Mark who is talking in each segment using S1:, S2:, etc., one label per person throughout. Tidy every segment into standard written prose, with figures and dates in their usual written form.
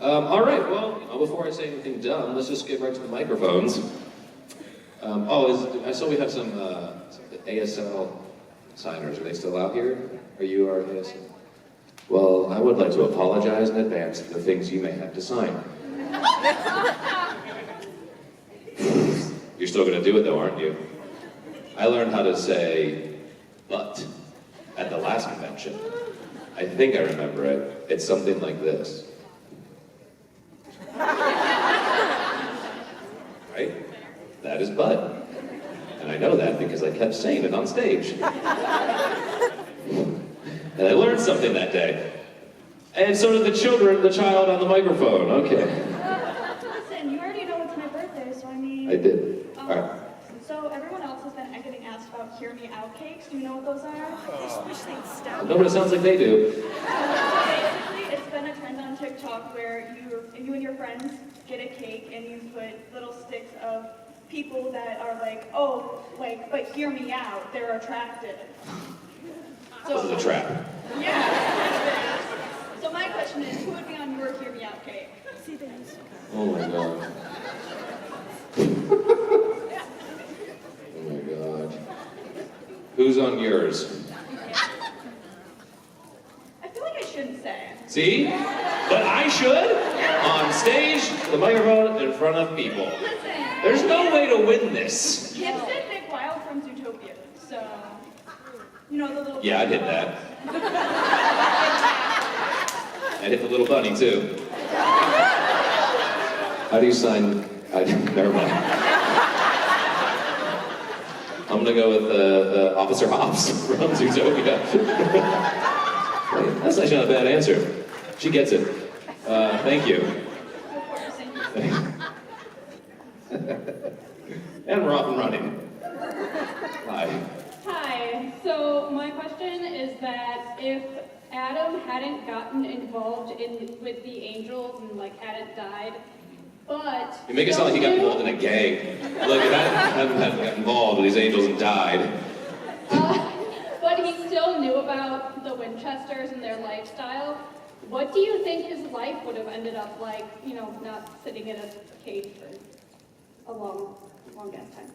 S1: All right, well, before I say anything dumb, let's just get right to the microphones. I saw we have some ASL signers. Are they still out here? Are you our ASL? Well, I would like to apologize in advance for the things you may have to sign. You're still going to do it though, aren't you? I learned how to say "but" at the last convention. I think I remember it. It's something like this. Right? That is "but." And I know that because I kept saying it on stage. And I learned something that day. And so did the child on the microphone. Okay.
S2: Listen, you already know it's my birthday, so I mean...
S1: I did. All right.
S2: So everyone else has been getting asked about Hear Me Out cakes. Do you know what those are?
S1: No, but it sounds like they do.
S2: Basically, it's been a trend on TikTok where you and your friends get a cake and you put little sticks of people that are like, but hear me out, they're attractive. So,
S1: This is a trap.
S2: Yeah. So my question is, who would be on your Hear Me Out cake?
S1: Oh my god. Oh my god. Who's on yours?
S2: I feel like I shouldn't say.
S1: See? But I should? On stage, the microphone, in front of people.
S2: Listen.
S1: There's no way to win this.
S2: Kip said Big Wild from Zootopia, so... You know the little...
S1: Yeah, I'd hit that. I'd hit the little bunny, too. How do you sign... Never mind. I'm gonna go with Officer Hops from Zootopia. That's actually not a bad answer. She gets it. Thank you. And we're off and running. Hi.
S3: Hi. So my question is that if Adam hadn't gotten involved with the angels and hadn't died, but
S1: You make it sound like he got involved in a gang. Look, if Adam hadn't got involved with these angels and died.
S3: But he still knew about the Winchesters and their lifestyle. What do you think his life would have ended up like? Not sitting in a cage for a long ass time.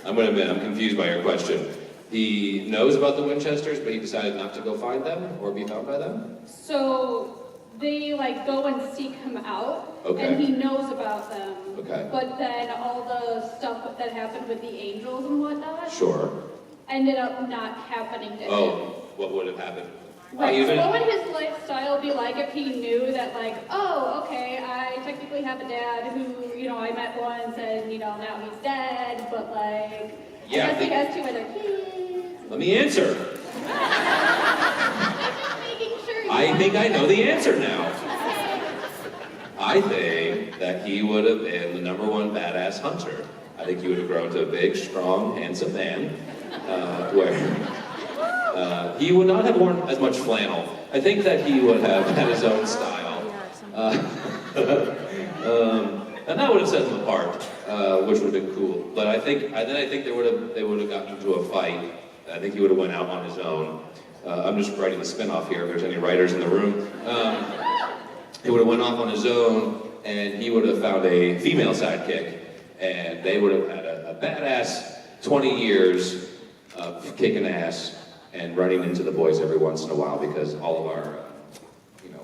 S1: I'm gonna admit, I'm confused by your question. He knows about the Winchesters, but he decided not to go find them or be found by them?
S3: So they go and seek him out,
S1: Okay.
S3: and he knows about them.
S1: Okay.
S3: But then all the stuff that happened with the angels and whatnot
S1: Sure.
S3: ended up not happening to him.
S1: Oh, what would have happened?
S3: Right, so what would his lifestyle be like if he knew that, okay, I technically have a dad who, I met once and, now he's dead, but,
S1: Yeah,
S3: I guess he has 2 other kids.
S1: Let me answer.
S3: I'm just making sure
S1: I think I know the answer now. I think that he would have been the #1 badass hunter. I think he would have grown to a big, strong, handsome man, where he would not have worn as much flannel. I think that he would have had his own style. And that would have set him apart, which would have been cool. But I think they would have gotten into a fight. I think he would have went out on his own. I'm just writing the spin-off here if there's any writers in the room. He would have went off on his own, and he would have found a female sidekick, and they would have had a badass 20 years of kicking ass and running into the boys every once in a while because all of our,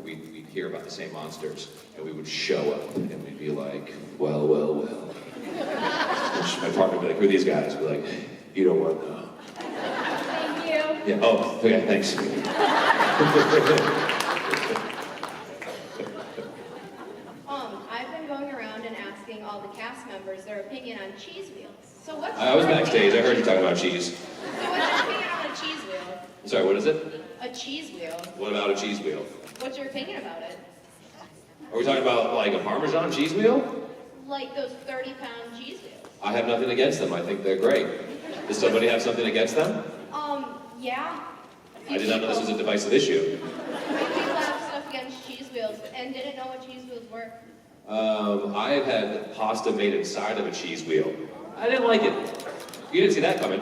S1: we'd hear about the same monsters, and we would show up, and we'd be like, well. My partner would be like, who are these guys? We'd be like, you don't want to know.
S3: Thank you.
S1: Yeah, oh, okay, thanks.
S4: I've been going around and asking all the cast members their opinion on cheese wheels. So what's
S1: I was
S4: your
S1: backstage, I
S4: opinion?
S1: heard you talking about cheese.
S4: So what's your opinion on a cheese wheel?
S1: Sorry, what is it?
S4: A cheese wheel.
S1: What about a cheese wheel?
S4: What's your opinion about it?
S1: Are we talking about a Parmesan cheese wheel?
S4: Like those 30-pound cheese wheels.
S1: I have nothing against them, I think they're great. Does somebody have something against them?
S4: Yeah.
S1: I did not know this was a divisive issue.
S4: People have stuff against cheese wheels and didn't know what cheese wheels were.
S1: I have had pasta made inside of a cheese wheel. I didn't like it. You didn't see that coming.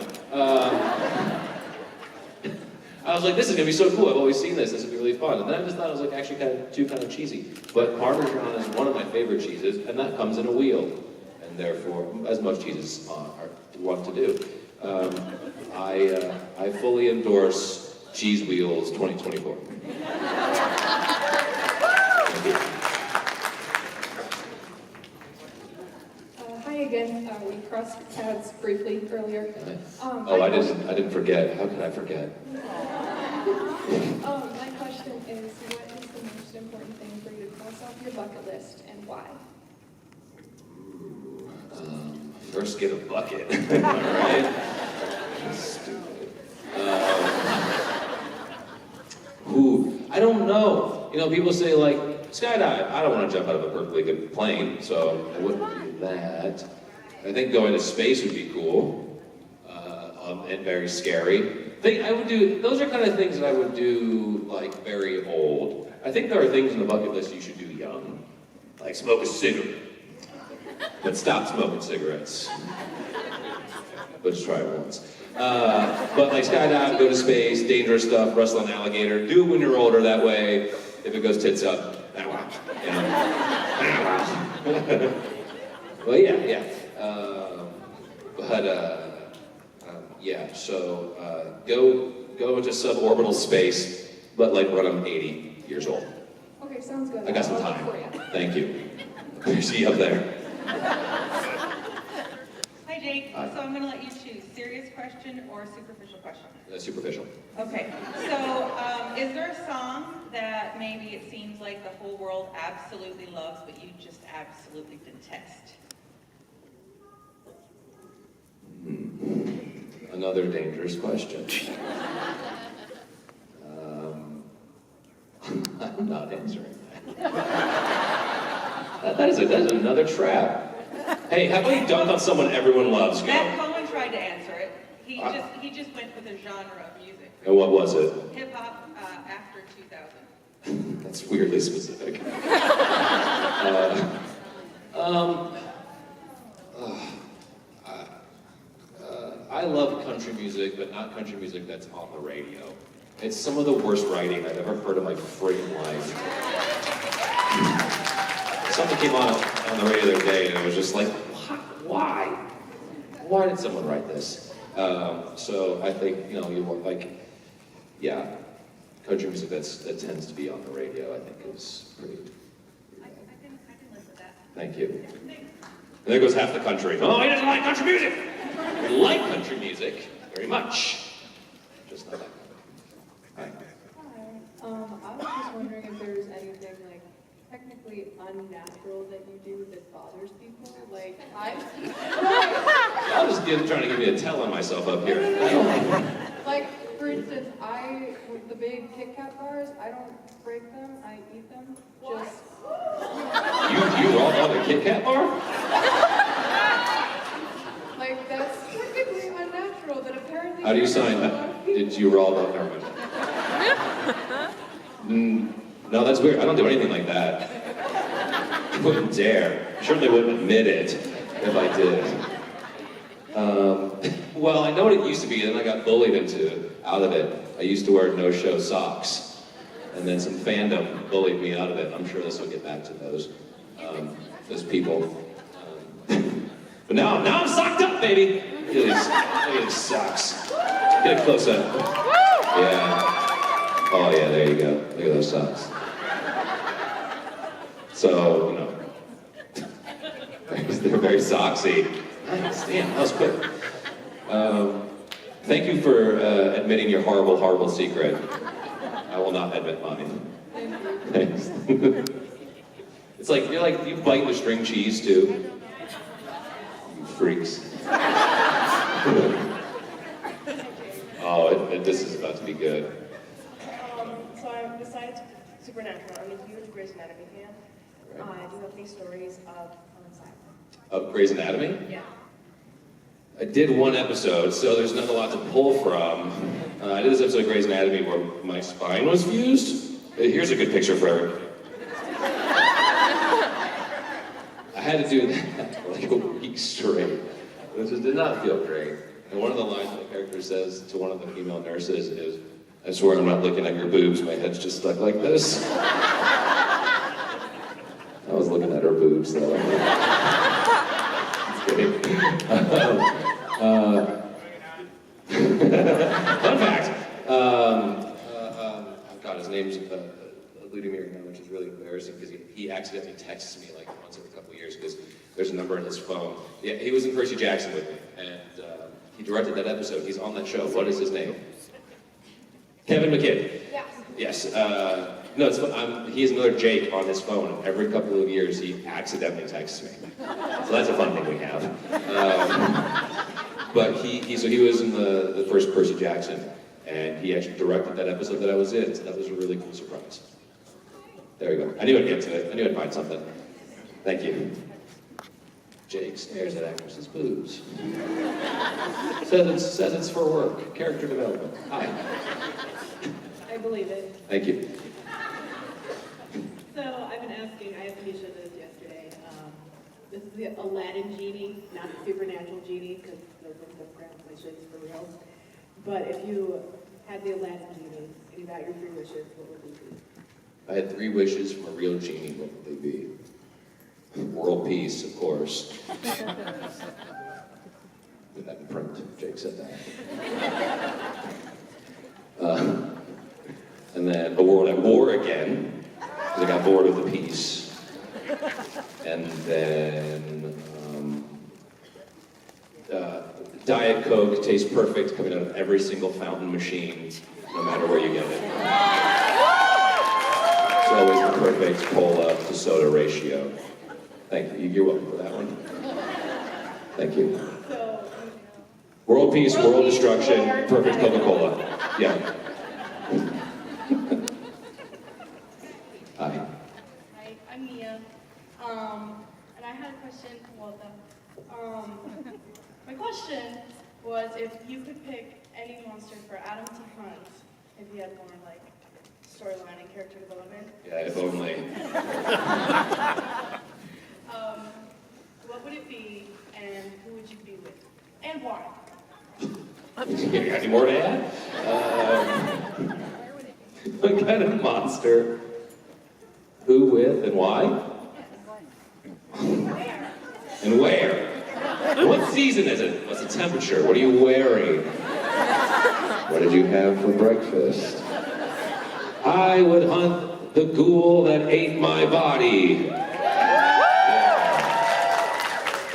S1: I was like, this is gonna be so cool. I've always seen this. This would be really fun. And then I just thought it was like actually kind of cheesy. But Parmesan is one of my favorite cheeses, and that comes in a wheel. And therefore, as most cheeses want to do, I fully endorse Cheese Wheels 2024. Thank you.
S3: Hi again. We crossed paths briefly earlier.
S1: I didn't forget. How could I forget?
S3: My question is, what is the most important thing for you to cross off your bucket list, and why?
S1: First get a bucket. Alright? Stupid. I don't know. You know, people say like, skydive. I don't want to jump out of a perfectly good plane, so I wouldn't do that. I think going to space would be cool. And very scary. Those are kind of things that I would do like very old. I think there are things on the bucket list you should do young. Like smoke a cigarette. But stop smoking cigarettes. But just try it once. But like skydive, go to space, dangerous stuff, wrestle an alligator. Do it when you're older, that way, if it goes tits up, you know. Well, yeah. So go into suborbital space, but like when I'm 80 years old.
S3: Okay, sounds good.
S1: I got some
S3: I'll look
S1: time.
S3: for you.
S1: Thank you. See you up there.
S5: Hi, Jake.
S1: Hi.
S5: So I'm going to let you choose serious question or superficial question.
S1: Superficial.
S5: Okay. So is there a song that maybe it seems like the whole world absolutely loves, but you just absolutely detest?
S1: Another dangerous question. I'm not answering that. That is another trap. Hey, how about you dunk on someone everyone loves? Go.
S5: Matt Cohen tried to answer it. He just went with a genre of music.
S1: And what was it?
S5: Hip hop after 2000.
S1: That's weirdly specific. I love country music, but not country music that's on the radio. It's some of the worst writing I've ever heard in my freaking life. Something came on the radio the other day, and I was just like, why? Why did someone write this? So I think, you want country music that tends to be on the radio, I think is pretty.
S5: I can live with that.
S1: Thank you. And there goes half the country. Oh, he doesn't like country music. We like country music very much. Just not that. Hi.
S6: Hi. I was just wondering if there's anything like technically unnatural that you do that bothers people. Like
S1: I'm just trying to give you a tell on myself up here.
S6: like for instance, with the big Kit Kat bars, I don't break them. I eat them. Just
S1: You rolled on a Kit Kat bar?
S6: like that's technically unnatural. That apparently.
S1: How do you sign that? Did you roll on there? No, that's weird. I don't do anything like that. I wouldn't dare. I certainly wouldn't admit it if I did. Well, I know what it used to be, and then I got bullied out of it. I used to wear no-show socks, and then some fandom bullied me out of it. I'm sure this will get back to those people. But now I'm socked up, baby. Look at these socks. Get a close up. Yeah. Oh yeah, there you go. Look at those socks. So, they're very socksy. Nice, damn, that was quick. Thank you for admitting your horrible, horrible secret. I will not admit mine. Thanks. It's like, you bite the string cheese too. You freaks. This is about to be good.
S7: So besides Supernatural, I'm a huge Grey's Anatomy fan. I do have these stories of homicide.
S1: Of Grey's Anatomy?
S7: Yeah.
S1: I did one episode, so there's not a lot to pull from. I did this episode of Grey's Anatomy where my spine was fused. Here's a good picture for everybody. I had to do that for like a week straight. It just did not feel great. And one of the lines the character says to one of the female nurses is, I swear I'm not looking at your boobs, my head's just stuck like this. I was looking at her boobs, though. Just kidding. Fun fact. God, his name's eluding me right now, which is really embarrassing because he accidentally texts me like once every couple of years because there's a number in his phone. Yeah, he was in Percy Jackson with me, and he directed that episode. He's on that show. What is his name? Kevin McKidd.
S4: Yes.
S1: Yes. No, it's fun. He has another Jake on his phone. Every couple of years, he accidentally texts me. So that's a fun thing we have. But he was in the first Percy Jackson, and he actually directed that episode that I was in. So that was a really cool surprise. There we go. I knew I'd get to it. I knew I'd find something. Thank you. Jake stares at actresses' boobs. Says it's for work. Character development. Hi.
S6: I believe it.
S1: Thank you.
S6: So I've been asking, I asked Misha this yesterday. This is the Aladdin genie, not the supernatural genie, because those are the translations for real. But if you had the Aladdin genie and you got your 3 wishes, what would they be?
S1: I had 3 wishes from a real genie. What would they be? World peace, of course. Put that in print. Jake said that. And then a world at war again, because I got bored of the peace. And then Diet Coke tastes perfect coming out of every single fountain machine, no matter where you get it. It's always the perfect cola to soda ratio. Thank you. You're welcome for that one. Thank you. World peace, world destruction, perfect Coca-Cola. Yeah. Hi.
S7: Hi, I'm Mia. And I had a question. My question was if you could pick any monster for Adam to hunt, if you had more like storyline and character development.
S1: Yeah, if only.
S7: What would it be, and who would you be with, and why?
S1: You got any more to add? What kind of monster? Who with and why? And where? What season is it? What's the temperature? What are you wearing? What did you have for breakfast? I would hunt the ghoul that ate my body.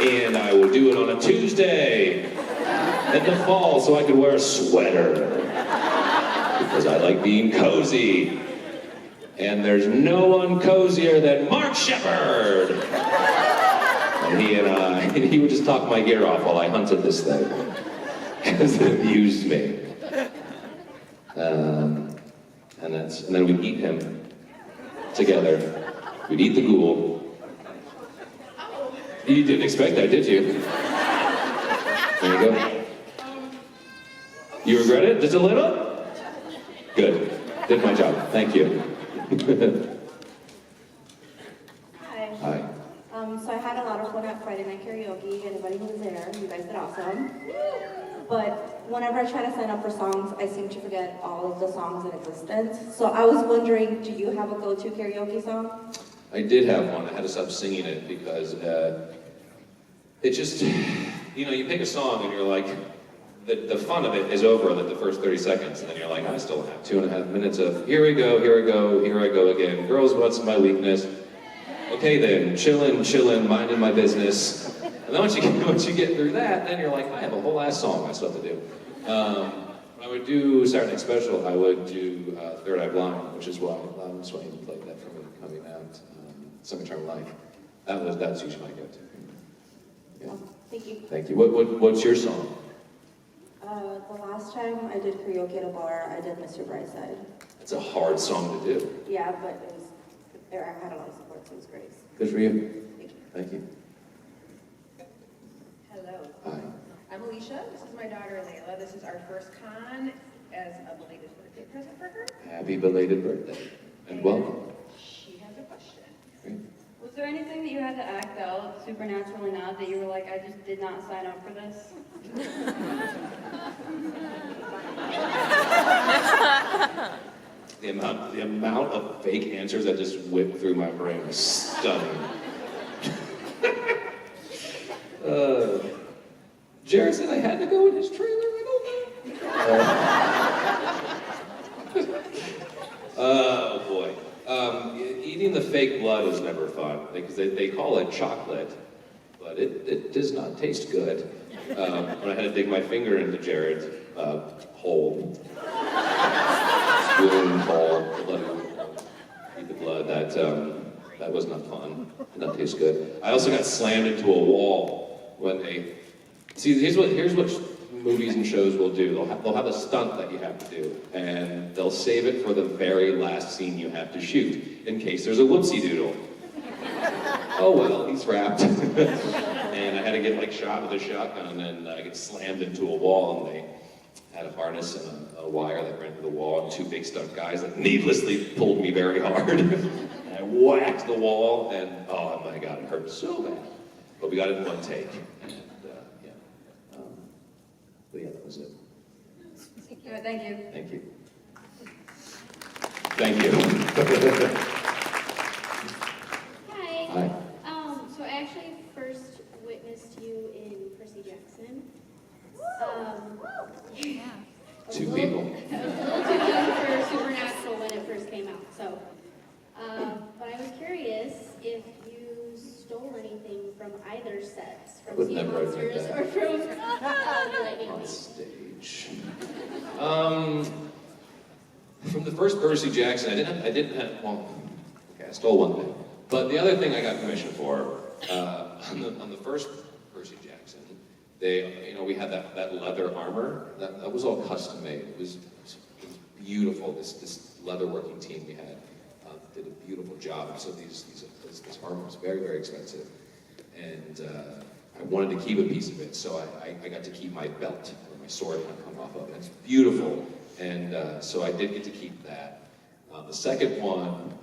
S1: And I will do it on a Tuesday in the fall so I could wear a sweater. Because I like being cozy. And there's no one cozier than Mark Shepard. And he would just talk my ear off while I hunted this thing. Because it amused me. And then we'd eat him together. We'd eat the ghoul. You didn't expect that, did you? There you go. You regret it? Just a little? Good. Did my job. Thank you.
S8: Hi.
S1: Hi.
S8: So I had a lot of fun at Friday Night Karaoke. Anybody who was there, you guys did awesome. But whenever I try to sign up for songs, I seem to forget all of the songs in existence. So I was wondering, do you have a go-to karaoke song?
S1: I did have one. I had to stop singing it because it just, you pick a song and you're like, the fun of it is over in the first 30 seconds, and then you're like, I still have 2.5 minutes of here I go again. Girls, what's my weakness? Okay then, chillin', minding my business. And then once you get through that, then you're like, I have a whole ass song I still have to do. I would do Saturday Night Special. I would do Third Eye Blind, which is why Swain played that for me coming out. Summertime Life. That's usually my go-to. Yeah.
S8: Thank you.
S1: Thank you. What's your song?
S8: The last time I did karaoke at a bar, I did Mr. Brightside.
S1: It's a hard song to do.
S8: Yeah, but I had a lot of support, so it was great.
S1: Good for you.
S8: Thank you.
S1: Thank you.
S9: Hello.
S1: Hi.
S9: I'm Alicia. This is my daughter, Layla. This is our first con as a belated birthday present for her.
S1: Happy belated birthday. And welcome.
S9: She has a question.
S1: Great.
S10: Was there anything that you had to act out supernaturally not that you were like, I just did not sign up for this?
S1: The amount of fake answers that just whipped through my brain was stunning. Jared said I had to go in his trailer. Oh boy. Eating the fake blood is never fun because they call it chocolate, but it does not taste good. When I had to dig my finger into Jared's hole, spoon hole, eat the blood. That was not fun. Did not taste good. I also got slammed into a wall when they see. Here's what movies and shows will do. They'll have a stunt that you have to do, and they'll save it for the very last scene you have to shoot, in case there's a whoopsie doodle. Oh well, he's wrapped. And I had to get like shot with a shotgun, and I get slammed into a wall, and they had a harness and a wire that ran through the wall, and two big stunt guys that needlessly pulled me very hard. And I whacked the wall, and oh my god, it hurt so bad. But we got it in one take. But yeah, that was it.
S10: Thank you.
S1: Thank you. Thank you.
S4: Hi.
S1: Hi.
S4: So I actually first witnessed you in Percy Jackson.
S1: Two people.
S4: I was a little too young for Supernatural when it first came out, so. But I was curious if you stole anything from either sets, from
S1: Would
S4: Sea
S1: never admit
S4: Monsters
S1: that.
S4: or from Lightning
S1: On
S4: Lane.
S1: stage. From the first Percy Jackson, I didn't have, well, okay, I stole one thing. But the other thing I got permission for, on the first Percy Jackson, we had that leather armor, that was all custom made. It was beautiful, this leather working team we had did a beautiful job. So this armor was very, very expensive. And I wanted to keep a piece of it, so I got to keep my belt, where my sword had come off of it. It's beautiful, and so I did get to keep that. The second one,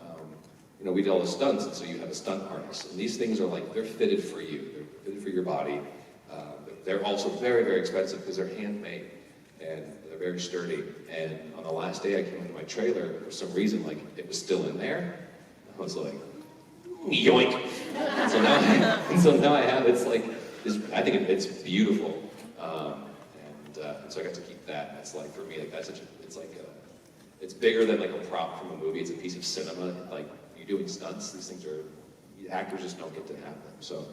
S1: we did all the stunts, and so you have a stunt harness. And these things are they're fitted for you. They're fitted for your body. They're also very, very expensive because they're handmade, and they're very sturdy. And on the last day I came into my trailer, for some reason, it was still in there. I was like, yoink! So now I have, I think it's beautiful. And so I got to keep that. That's for me, it's bigger than a prop from a movie. It's a piece of cinema. You're doing stunts. These things actors just don't get to have them. So,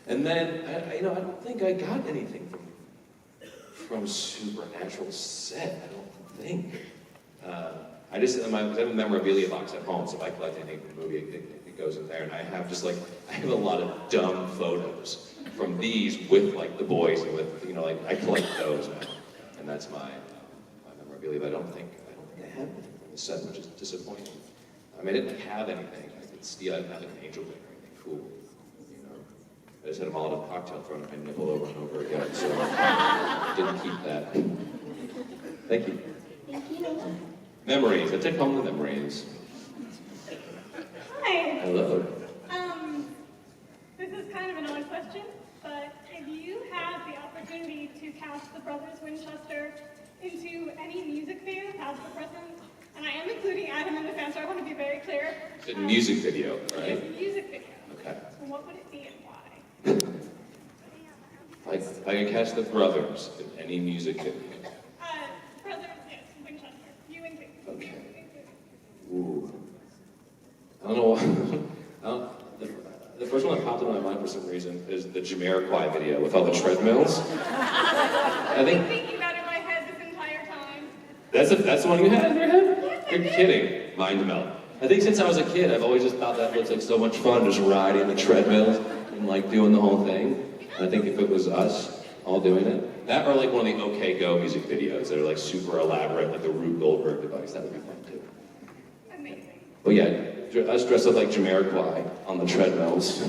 S1: and then I don't think I got anything from Supernatural set. I don't think. I have a memorabilia box at home, so if I collect anything from the movie, it goes in there. And I have I have a lot of dumb photos from these with the boys and with I collect those now, and that's my memorabilia. But I don't think I have anything from the set, which is disappointing. I didn't have anything. I didn't have an angel wing or anything cool. I just had a Molotov cocktail thrown at my nipple over and over again, so I didn't keep that. Thank you.
S4: Thank you.
S1: Memories. I took home the memories.
S2: Hi.
S1: Hello.
S2: This is kind of an odd question, but if you had the opportunity to cast the brothers Winchester into any music video, past or present, and I am including Adam in this answer, I want to be very clear.
S1: It's a music video, right?
S2: It's a music video.
S1: Okay.
S2: So what would it be and why?
S1: If I could cast the brothers in any music video.
S2: Brothers, yes, Winchester. You included.
S1: Okay. Ooh. I don't know. The first one that popped into my mind for some reason is the Jamiroquai video with all the treadmills.
S2: I've been thinking about it in my head this entire time.
S1: That's the one you had in your head? You're kidding. Mind melt. I think since I was a kid, I've always just thought that looks like so much fun, just riding the treadmills and doing the whole thing. And I think if it was us all doing it, that or one of the OK Go music videos that are super elaborate, like the Rube Goldberg device, that would be fun too.
S2: Amazing.
S1: But yeah, us dressed up like Jamiroquai on the treadmills.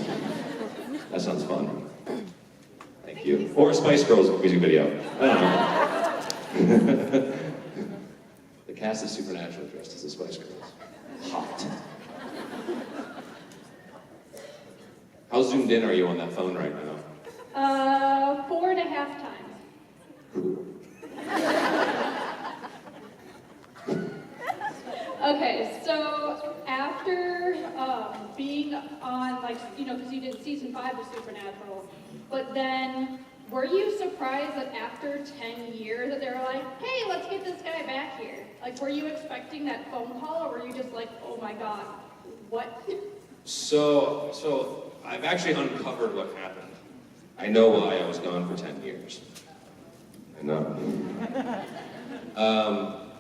S1: That sounds fun. Thank you. Or a Spice Girls music video. I don't know. The cast is Supernatural dressed as the Spice Girls. Hot. How zoomed in are you on that phone right now?
S3: 4.5 times.
S1: Cool.
S3: being on, like, you know, because you did season 5 of Supernatural, but then were you surprised that after 10 years that they were like, hey, let's get this guy back here? Like, were you expecting that phone call, or were you just like, oh my God, what?
S1: So I've actually uncovered what happened. I know why I was gone for 10 years. I know.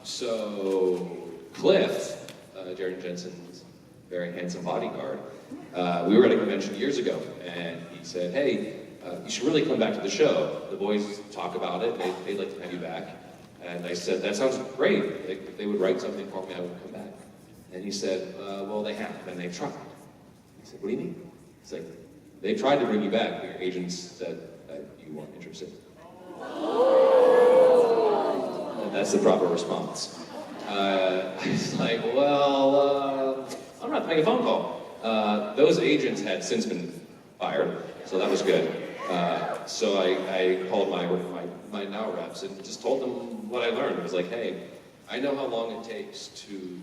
S1: So Cliff, Jared Jensen's very handsome bodyguard, we were at a convention years ago, and he said, hey, you should really come back to the show. The boys talk about it, they'd like to have you back. And I said, that sounds great. If they would write something for me, I would come back. And he said, well, they have, and they've tried. I said, what do you mean? He's like, they tried to bring you back, but your agents said that you weren't interested. And that's the proper response. I was like, well, I'm gonna have to make a phone call. Those agents had since been fired, so that was good. So I called my now reps and just told them what I learned. It was like, hey, I know how long it takes to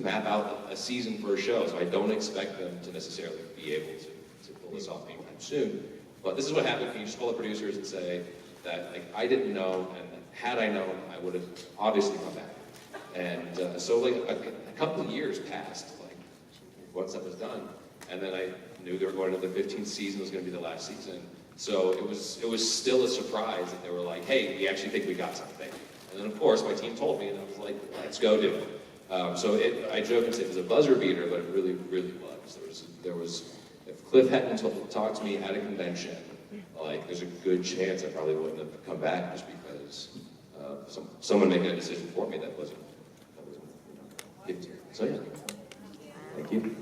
S1: map out a season for a show, so I don't expect them to necessarily be able to pull this off anytime soon. But this is what happened. Can you just call the producers and say that, like, I didn't know, and had I known, I would have obviously come back. And so like a couple of years passed, like once that was done, and then I knew they were going into the 15th season, was going to be the last season. So it was still a surprise that they were like, hey, we actually think we got something. And then of course my team told me, and I was like, let's go do it. So I joke and say it was a buzzer beater, but it really, really was. There was if Cliff hadn't talked to me at a convention, like there's a good chance I probably wouldn't have come back just because someone making a decision for me that wasn't given to me. So yeah, thank you.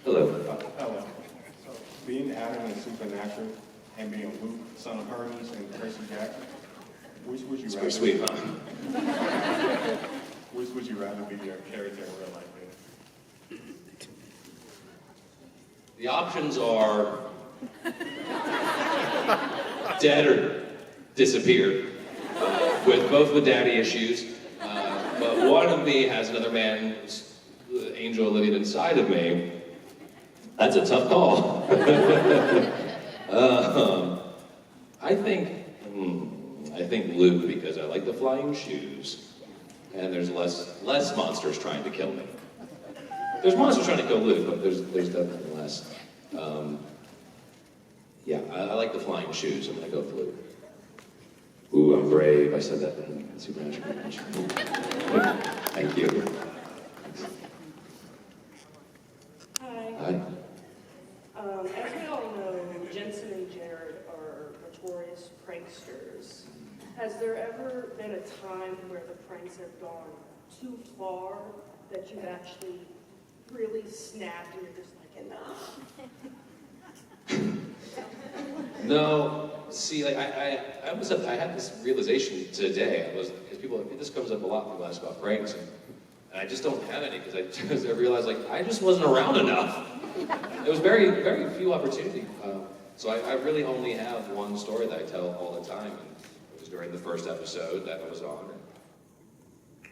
S1: Hello.
S11: Hello. So, being Adam in Supernatural and being Luke, son of Hermes, and Percy Jackson, which would you
S1: It's
S11: rather?
S1: pretty sweet, huh?
S11: Which would you rather be your character in real life?
S1: The options are dead or disappeared, both with daddy issues. But one of me has another man's angel living inside of me. That's a tough call. I think Luke, because I like the flying shoes, and there's less monsters trying to kill me. There's monsters trying to kill Luke, but there's definitely less. Yeah, I like the flying shoes. I'm gonna go with Luke. Ooh, I'm brave. I said that in Supernatural. Thank you.
S12: Hi.
S1: Hi.
S12: As we all know, Jensen and Jared are notorious pranksters. Has there ever been a time where the pranks have gone too far that you've actually really snapped and you're just like, enough?
S1: No, see, like I had this realization today. Because people, this comes up a lot. People ask about pranks, and I just don't have any because I realized like I just wasn't around enough. There was very, very few opportunities. So I really only have one story that I tell all the time, and it was during the first episode that I was on. And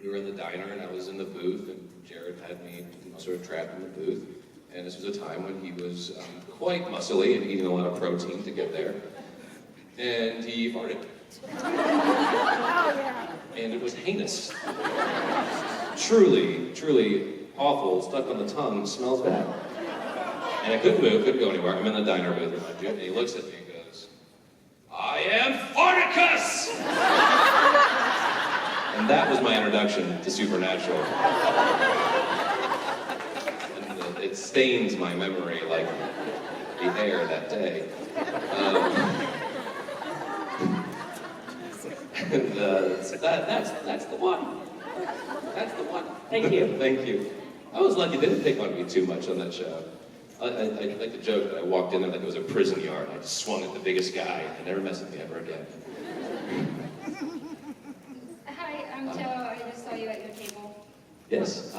S1: we were in the diner, and I was in the booth, and Jared had me sort of trapped in the booth. And this was a time when he was quite muscly and eating a lot of protein to get there. And he farted. And it was heinous. Truly, truly awful, stuck on the tongue, smells bad. And I couldn't move, couldn't go anywhere. I'm in the diner booth with my dude, and he looks at me and goes, I am Farticus! And that was my introduction to Supernatural. It stains my memory like the air that day. And that's the one. That's the one.
S12: Thank you.
S1: Thank you. I was lucky they didn't pick on me too much on that show. I like to joke that I walked in there like it was a prison yard. I just swung at the biggest guy and never messed with me ever again.
S4: Hi, I'm Joe. I just saw you at your table.
S1: Yes.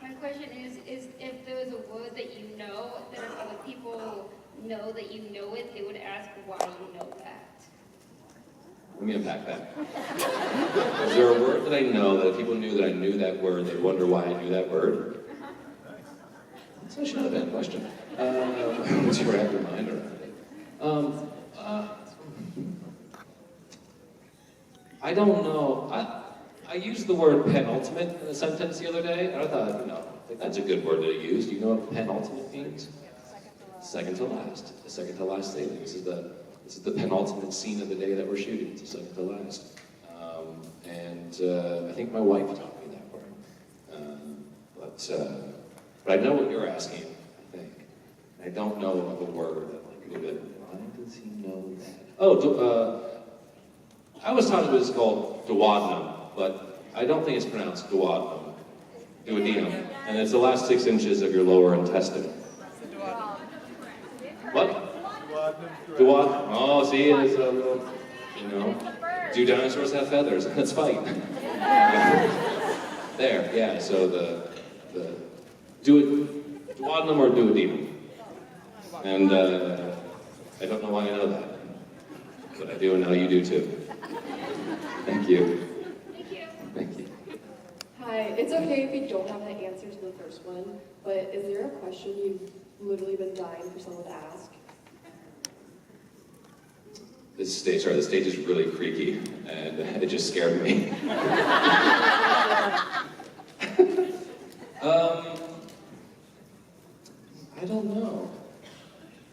S4: My question is if there was a word that you know, that if other people know that you know it, they would ask why you know that.
S1: Let me unpack that. Is there a word that I know that if people knew that I knew that word, they'd wonder why I knew that word? That's actually not a bad question. Once you wrap your mind around it. I don't know. I used the word penultimate in a sentence the other day, and I thought, I think that's a good word to use. Do you know what penultimate means? Second to last. The second to last thing. This is the penultimate scene of the day that we're shooting. It's the second to last. I think my wife taught me that word. But I know what you're asking, I think. I don't know of a word that why does he know that? I was taught it was called duodenum, but I don't think it's pronounced duodenum. Duodenum. And it's the last 6 inches of your lower intestine. What? Duodenum. Oh, see, it's a little, do dinosaurs have feathers? Let's fight. There, yeah, so the duodenum or duodenum. And I don't know why I know that, but I do, and now you do too. Thank you.
S3: Thank you.
S1: Thank you.
S13: Hi, it's okay if you don't have the answer to the first one, but is there a question you've literally been dying for someone to ask?
S1: The stage is really creaky, and it just scared me. I don't know.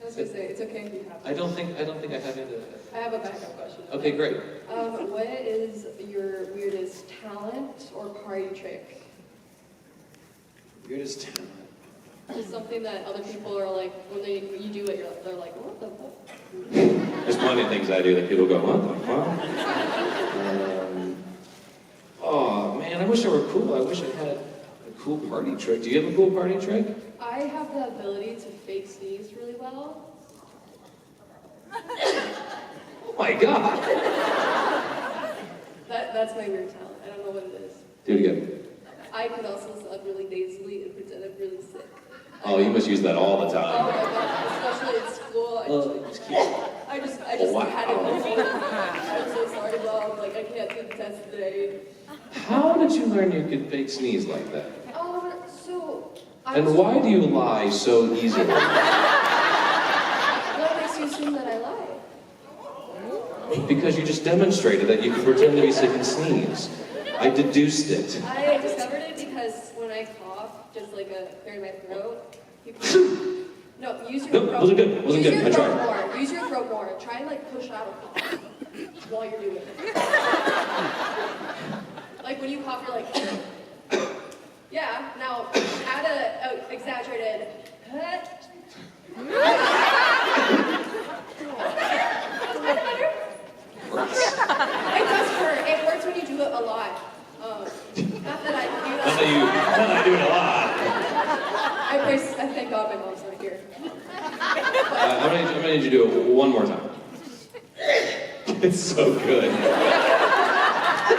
S13: I was gonna say, it's okay if you have.
S1: I don't think I have any.
S13: I have a backup question.
S1: Okay, great.
S13: What is your weirdest talent or party trick?
S1: Weirdest talent.
S13: Just something that other people are like, when you do it, they're like, what the fuck?
S1: There's plenty of things I do that people go, what the fuck? Oh man, I wish I were cool. I wish I had a cool party trick. Do you have a cool party trick?
S13: I have the ability to fake sneeze really well.
S1: Oh my god!
S13: That's my weird talent. I don't know what it is.
S1: Do it again.
S13: I could also sound really nasally and pretend I'm really sick.
S1: Oh, you must use that all the
S13: Oh
S1: time.
S13: my god, especially in school. I just had it before. I'm so sorry, Mom. Like, I can't do the test today.
S1: How did you learn you could fake sneeze like that?
S13: So...
S1: And why do you lie so easily?
S13: What makes you assume that I lie?
S1: Because you just demonstrated that you can pretend to be sick and sneeze. I deduced it.
S13: I discovered it because when I cough, just like clear my throat, people... No, use your throat.
S1: Wasn't good. Wasn't good. I tried.
S13: More. Use your throat more. Try and like push out a cough while you're doing it. Like when you cough, you're like... Yeah, now add a exaggerated... It does hurt. It hurts when you do it a lot. Not that I do that.
S1: Not that I do it a lot.
S13: I thank God my mom's not here.
S1: I'm gonna need you to do it one more time. It's so good.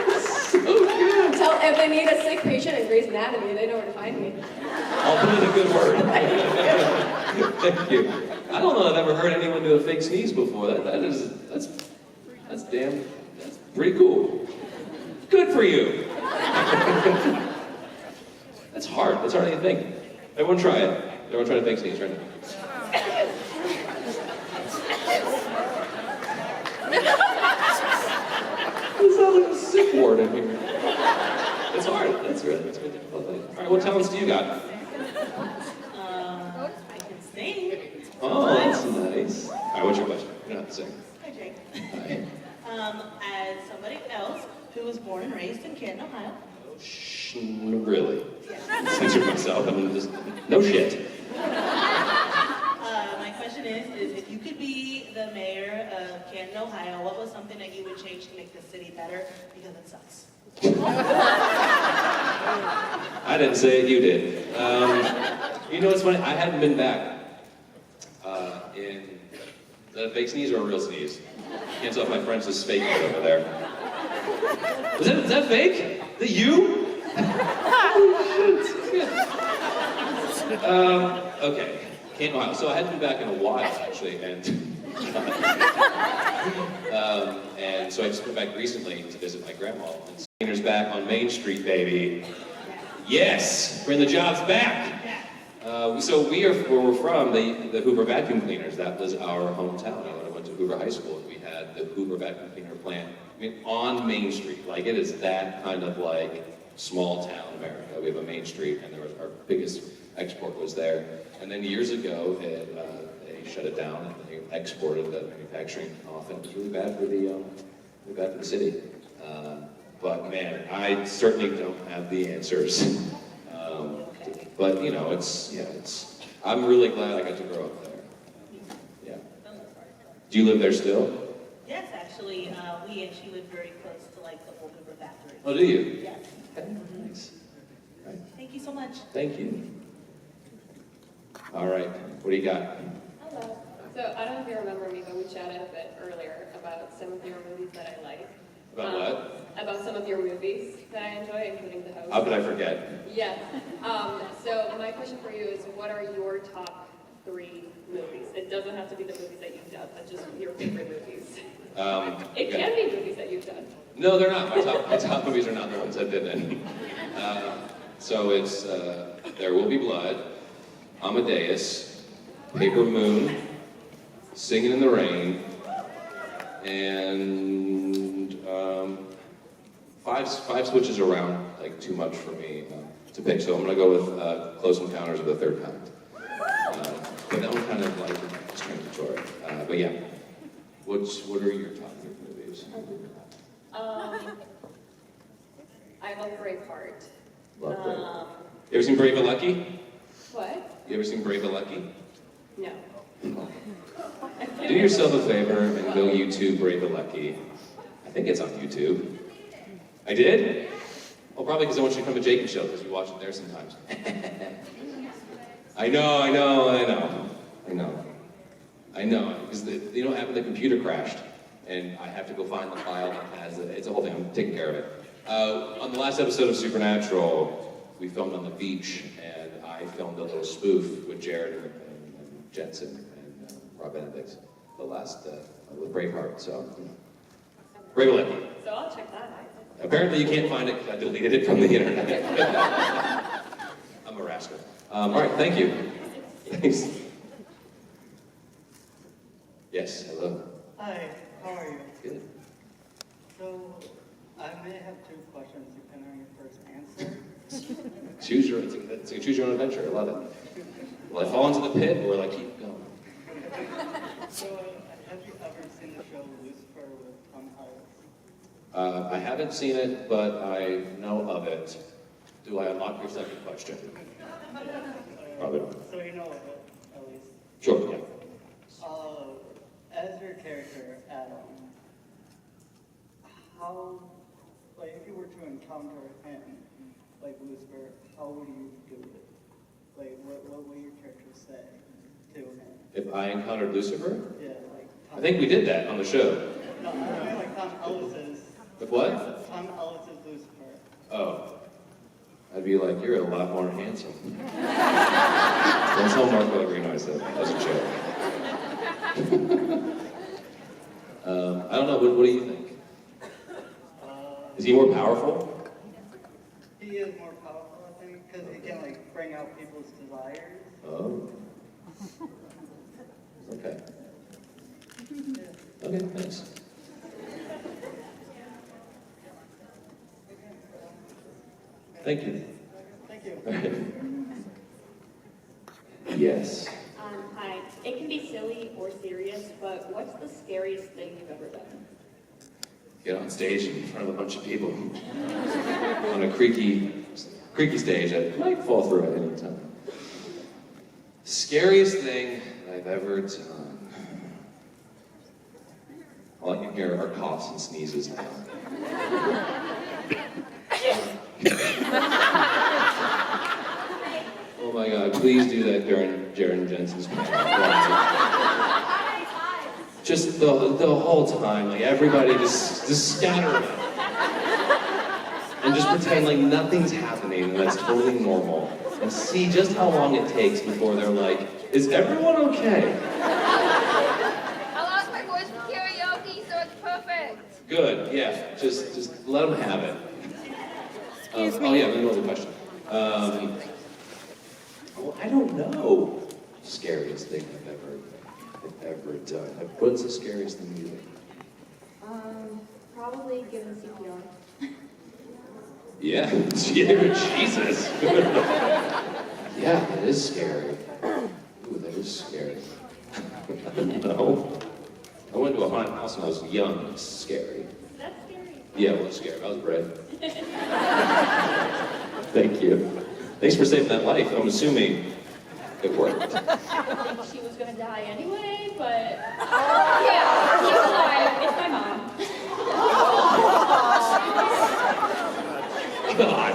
S1: It's so good.
S13: Tell if they need a sick patient in Grey's Anatomy, they know where to find me.
S1: I'll put in a good word. Thank you. I don't know if I've ever heard anyone do a fake sneeze before. That's pretty cool. Good for you. That's hard. That's harder than you think. Everyone try it. Everyone try to fake sneeze right now. It sounds like a sick word in here. It's hard. That's really difficult thing. All right, what talents do you got?
S14: I can sing.
S1: Oh, that's nice. All right, what's your question? You don't have to sing.
S14: Hi, Jake.
S1: Hi.
S14: As somebody else who was born and raised in Canton, Ohio.
S1: Really? Censor myself. I mean, just no shit.
S14: My question is if you could be the mayor of Canton, Ohio, what was something that you would change to make the city better because it sucks?
S1: I didn't say it, you did. You know what's funny? I hadn't been back in the fake sneeze or a real sneeze. Can't tell if my French is faking it over there. Is that fake? Is that you? Holy shit. Okay, Canton, Ohio. So I hadn't been back in a while, actually, and And so I just went back recently to visit my grandma. And Souvenirs back on Main Street, baby. Yes, bring the jobs back. So we are where we're from, the Hoover vacuum cleaners. That was our hometown. I went to Hoover High School, and we had the Hoover vacuum cleaner plant. I mean, on Main Street. Like, it is that kind of like small town America. We have a Main Street, and our biggest export was there. And then years ago, they shut it down, and they exported the manufacturing off, and it was really bad for the city. But man, I certainly don't have the answers. But you know, I'm really glad I got to grow up there. Yeah. Do you live there still?
S14: Yes, actually, we actually live very close to like the old Hoover factory.
S1: Oh, do you?
S14: Yes.
S1: Okay, nice. Right.
S14: Thank you so much.
S1: Thank you. All right, what do you got?
S15: Hello. So I don't know if you remember me, but we chatted a bit earlier about some of your movies that I like.
S1: About what?
S15: About some of your movies that I enjoy, including The Host.
S1: How could I forget?
S15: Yeah. So my question for you is, what are your top 3 movies? It doesn't have to be the movies that you've done, but just your favorite movies. It can be movies that you've done.
S1: No, they're not. My top movies are not the ones I've been in. So it's There Will Be Blood, Amadeus, Paper Moon, Singing in the Rain, and five switches around like too much for me to pick. So I'm gonna go with Close Encounters of the Third Kind. But that one kind of like transitory. But yeah, what are your top 3 movies?
S15: I love Braveheart.
S1: Love Braveheart. You ever seen Brave and Lucky?
S15: What?
S1: You ever seen Brave and Lucky?
S15: No.
S1: Do yourself a favor and go YouTube Brave and Lucky. I think it's on YouTube. I did? Well, probably because I want you to come to Jacob's show, because you watch it there sometimes. I know. Because you know what happened? The computer crashed, and I have to go find the file that has it. It's a whole thing. I'm taking care of it. On the last episode of Supernatural, we filmed on the beach, and I filmed a little spoof with Jared and Jensen and Rob Benedict. The last with Braveheart. So, Brave and Lucky.
S15: So I'll check that out.
S1: Apparently you can't find it because I deleted it from the internet. I'm a rascal. All right, thank you. Thanks. Yes, hello.
S16: Hi, how are you?
S1: Good.
S16: So, I may have 2 questions depending on your first answer.
S1: It's a choose your own adventure. I love it. Will I fall into the pit or will I keep going?
S16: So, have you ever seen the show Lucifer with Tom Hanks?
S1: I haven't seen it, but I know of it. Do I unlock your second question? Probably not.
S16: So you know of it, at least?
S1: Sure, yeah.
S16: As your character, Adam, how, like, if you were to encounter him, like Lucifer, how would you do it? Like, what would your character say to him?
S1: If I encountered Lucifer?
S16: Yeah, like
S1: I think we did that on the show.
S16: No, I mean like Tom Ellis's.
S1: With what?
S16: Tom Ellis's Lucifer.
S1: Oh. I'd be like, you're a lot more handsome. Don't tell Mark what every noise said. That was a joke. I don't know, what do you think? Is he more powerful?
S16: He is more powerful, I think, because he can, like, bring out people's desires.
S1: Oh. Okay. Okay, thanks. Thank you.
S16: Thank you.
S1: All right. Yes.
S17: Hi. It can be silly or serious, but what's the scariest thing you've ever done?
S1: Get on stage in front of a bunch of people on a creaky stage that might fall through at any time. Scariest thing I've ever done. All I can hear are coughs and sneezes now. Oh my God, please do that during Jared Jensen's panel. Just the whole time, like everybody just scatter around. And just pretend like nothing's happening and that's totally normal. And see just how long it takes before they're like, is everyone okay?
S3: I
S1: Good, yeah, just let them have it. Oh yeah, another question. Well, I don't know. Scariest thing I've ever done. What's the scariest thing you think?
S4: Probably giving CPR.
S1: Yeah, Jesus. Yeah, that is scary. Ooh, that is scary. I don't know. I went to a haunted house when I was young. It's scary.
S4: That's scary.
S1: Yeah, it was scary. I was bred. Thank you. Thanks for saving that life. I'm assuming it worked.
S3: I think she was gonna die anyway, but yeah, she's alive. It's my mom.
S1: God.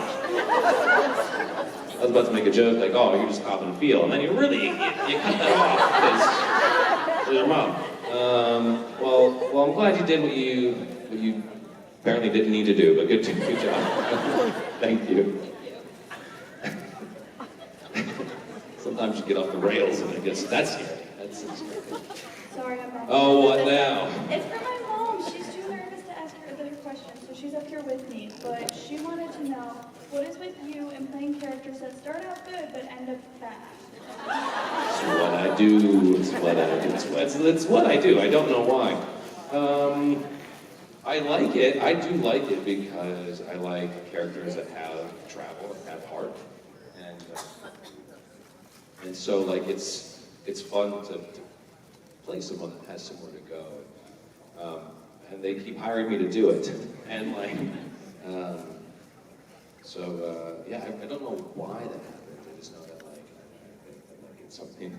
S1: I was about to make a joke like, oh, you're just copping a feel, and then you really you cut that off because your mom. Well, I'm glad you did what you apparently didn't need to do, but good job. Thank you. Sometimes you get off the rails and it gets that's scary. That's scary.
S2: Sorry, I'm wrong.
S1: Oh, what now?
S2: It's for my mom. She's too nervous to ask her other questions, so she's up here with me. But she wanted to know, what is with you and playing characters that start out good but end up bad?
S1: It's what I do. It's what I do. I don't know why. I like it. I do like it because I like characters that have travel and have heart, and so like it's fun to play someone that has somewhere to go, and they keep hiring me to do it, and like yeah, I don't know why that happened. I just know that like it's something.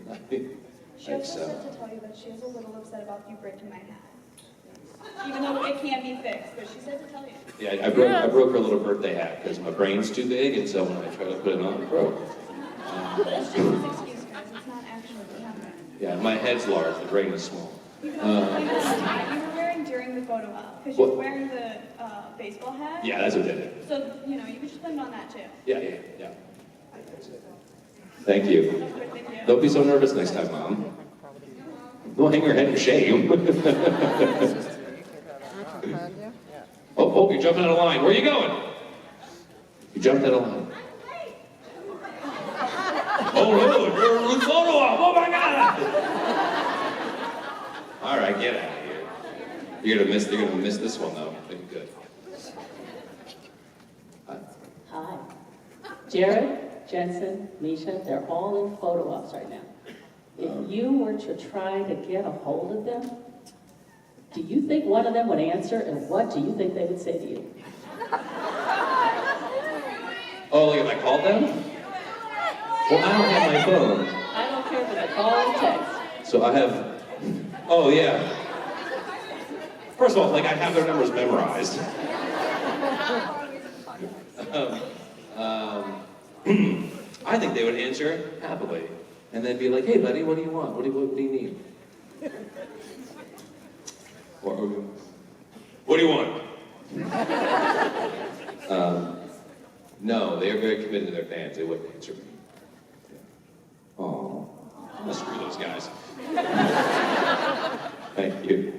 S2: She also said to tell you that she is a little upset about you breaking my hat. Even though it can be fixed, but she said to tell you.
S1: Yeah, I broke her little birthday hat because my brain's too big, and so when I tried to put it on, it broke.
S2: That's just an excuse, guys. It's not actually what happened.
S1: Yeah, my head's large, the brain is small.
S2: You know what you were wearing during the photo op, because you were wearing the baseball hat.
S1: Yeah, that's what did it.
S2: So, you know, you could just put it on that too.
S1: Yeah. Thank you. Don't be so nervous next time, Mom. Don't hang your head in shame. Oh, you're jumping out of line. Where are you going? You jumped out of line. Oh, no, you're in photo op. Oh, my God. All right, get out of here. You're gonna miss this one, though. Make it good.
S18: Hi. Jared, Jensen, Misha, they're all in photo ops right now. If you were to try to get a hold of them, do you think one of them would answer, and what do you think they would say to you?
S1: Oh, like if I called them? Well, I don't have my phone.
S18: I don't care if it's a call or text.
S1: So I have, oh yeah. First of all, like I have their numbers memorized. I think they would answer happily. And then be like, hey buddy, what do you want? What do you need? What do you want? No, they are very committed to their fans. They wouldn't answer me. Oh, I'll screw those guys. Thank you.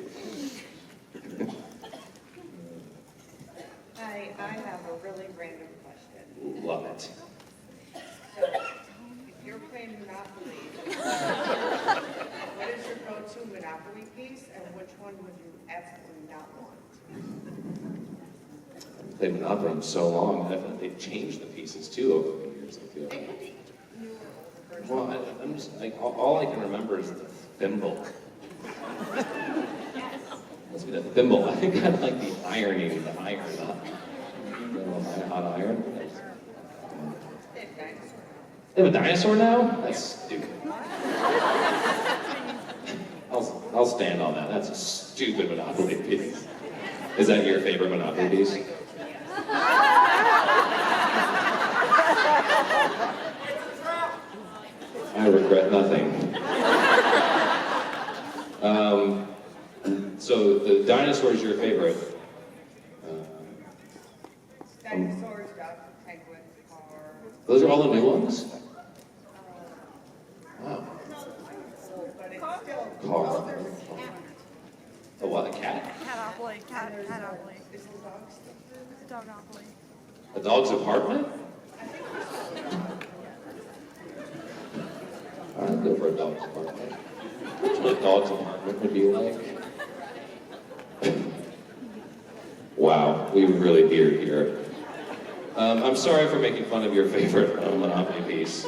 S19: I have a really random question.
S1: Love it.
S19: So, if you're playing Monopoly, what is your go-to Monopoly piece, and which one would you absolutely not want?
S1: I've played Monopoly for so long. They've changed the pieces too over the years. I feel like. Well, I'm just like all I can remember is the thimble. Must be the thimble. I think I like the ironing, the iron, hot iron. They have a dinosaur now? That's stupid. I'll stand on that. That's a stupid Monopoly piece. Is that your favorite Monopoly piece? I regret nothing. So the dinosaur is your favorite.
S19: Dinosaurs, ducks, penguins, cars.
S1: Those are all the new ones? Wow.
S19: But it's still
S1: Car. A what, a cat?
S7: Dognopoly. Catopoly. Dognopoly.
S1: A dog's apartment? I'd go for a dog's apartment. That's what a dog's apartment would be like. Wow, we really veered here. I'm sorry for making fun of your favorite Monopoly piece,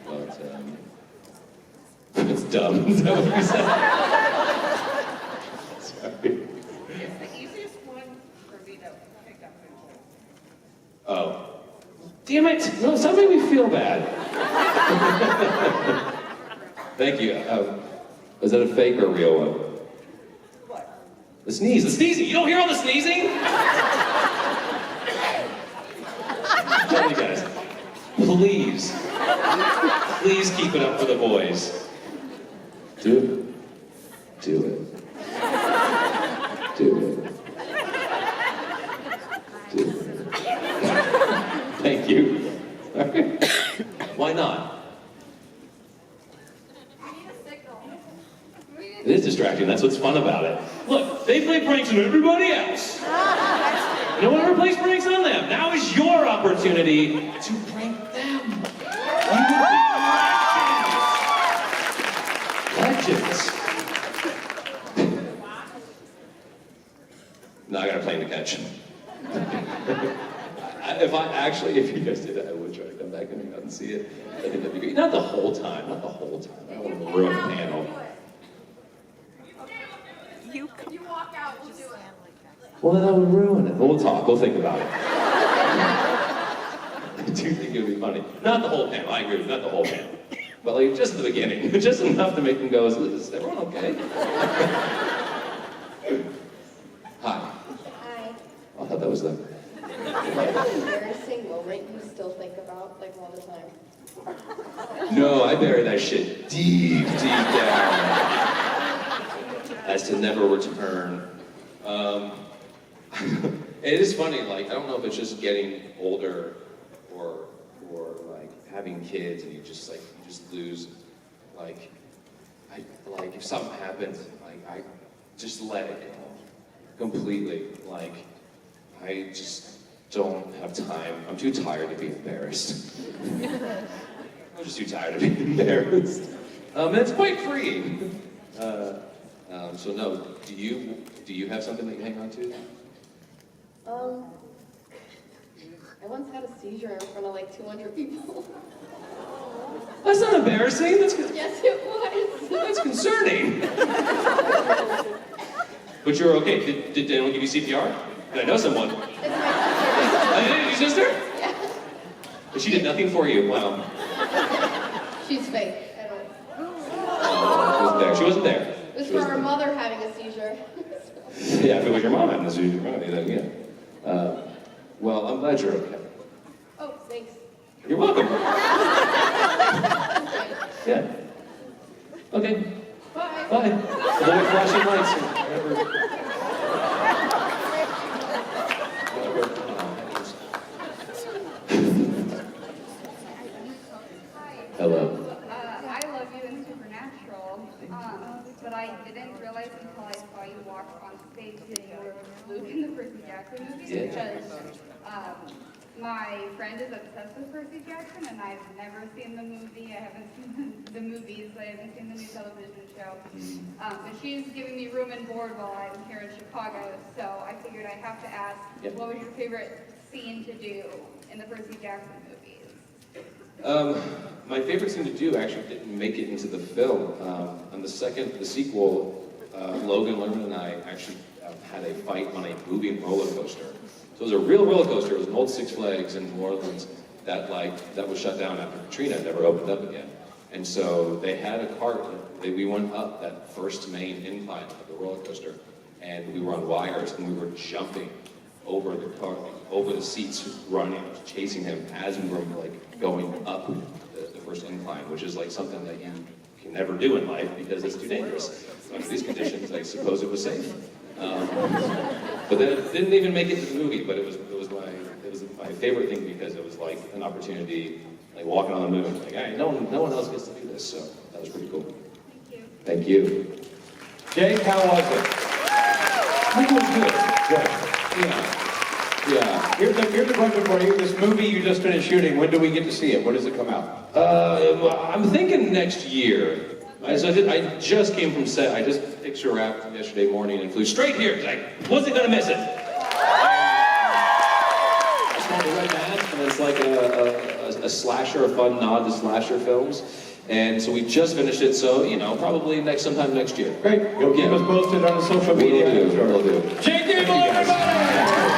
S1: but it's dumb. Is that what you said? Sorry.
S19: It's the easiest one for me to pick up.
S1: Oh. Damn it! No, stop making me feel bad. Thank you. Is that a fake or a real one?
S19: What?
S1: The sneeze. The sneezing. You don't hear all the sneezing? Tell you guys, please keep it up for the boys. Do it. Do it. Do it. Do it. Thank you. Why not? It is distracting. That's what's fun about it. Look, they play pranks on everybody else. No one ever plays pranks on them. Now is your opportunity to prank them. You will be legends. Now I got a plane to catch. If you guys did that, I would try to come back and hang out and see it. I think that'd be great. Not the whole time. I don't want to ruin the panel.
S7: You walk out, we'll do it.
S1: Well, then I would ruin it. But we'll talk. We'll think about it. I do think it would be funny. Not the whole panel. I agree with not the whole panel. But like just at the beginning. Just enough to make them go, is everyone okay? Hi.
S20: Hi.
S1: I thought that was them.
S20: An embarrassing moment you still think about, like, all the time?
S1: No, I bury that shit deep, deep down. As to never return. It is funny, like, I don't know if it's just getting older or like having kids and you just lose, like if something happens, like I just let it go completely. Like I just don't have time. I'm too tired to be embarrassed. I'm just too tired to be embarrassed. And it's quite freeing. So no, do you have something that you hang on to?
S20: I once had a seizure in front of like 200 people.
S1: That's not embarrassing. That's
S20: Yes, it was.
S1: That's concerning. But you're okay. Did anyone give you CPR? Did I know someone?
S20: It's my
S1: Your sister?
S20: Yeah.
S1: But she did nothing for you. Wow.
S20: She's fake. I don't.
S1: She wasn't there.
S20: It was for her mother having a seizure.
S1: Yeah, if it was your mom having a seizure, then yeah. Well, I'm glad you're okay.
S20: Oh, thanks.
S1: You're welcome. Yeah. Okay.
S20: Bye.
S1: Bye. Avoid flashing lights. Hello.
S21: I love you in Supernatural, but I didn't realize until I saw you walk on stage that you were Luke in the Percy Jackson movie because my friend is obsessed with Percy Jackson and I've never seen the movie. I haven't seen the movies. I haven't seen the new television show. But she's giving me room and board while I'm here in Chicago, so I figured I have to ask, what was your favorite scene to do in the Percy Jackson movies?
S1: My favorite thing to do actually didn't make it into the film. On the sequel, Logan Lerman and I actually had a fight on a moving roller coaster. So it was a real roller coaster. It was an old Six Flags in New Orleans that was shut down after Katrina and never opened up again. And so they had a cart. We went up that first main incline of the roller coaster, and we were on wires, and we were jumping over the car, over the seats, running, chasing him as we were like going up the first incline, which is like something that you can never do in life because it's too dangerous. So under these conditions, I suppose it was safe. But then it didn't even make it to the movie. But it was my favorite thing because it was like an opportunity, like walking on the moon. Like, hey, no one else gets to do this, so that was pretty cool. Thank you.
S22: Jake, how was it?
S5: movie was good.
S1: Yeah.
S5: Here's a question for you. This movie you just finished shooting, when do we get to see it? When does it come out?
S1: Well, I'm thinking next year. I just came from set. I just picture wrapped yesterday morning and flew straight here because I wasn't gonna miss it. I saw The Red Mask, and it's like a slasher, a fun nod to slasher films. And so we just finished it, so, you know, probably sometime next year.
S5: Great. You'll keep us posted on the social media.
S1: We'll do.
S5: JD, everybody!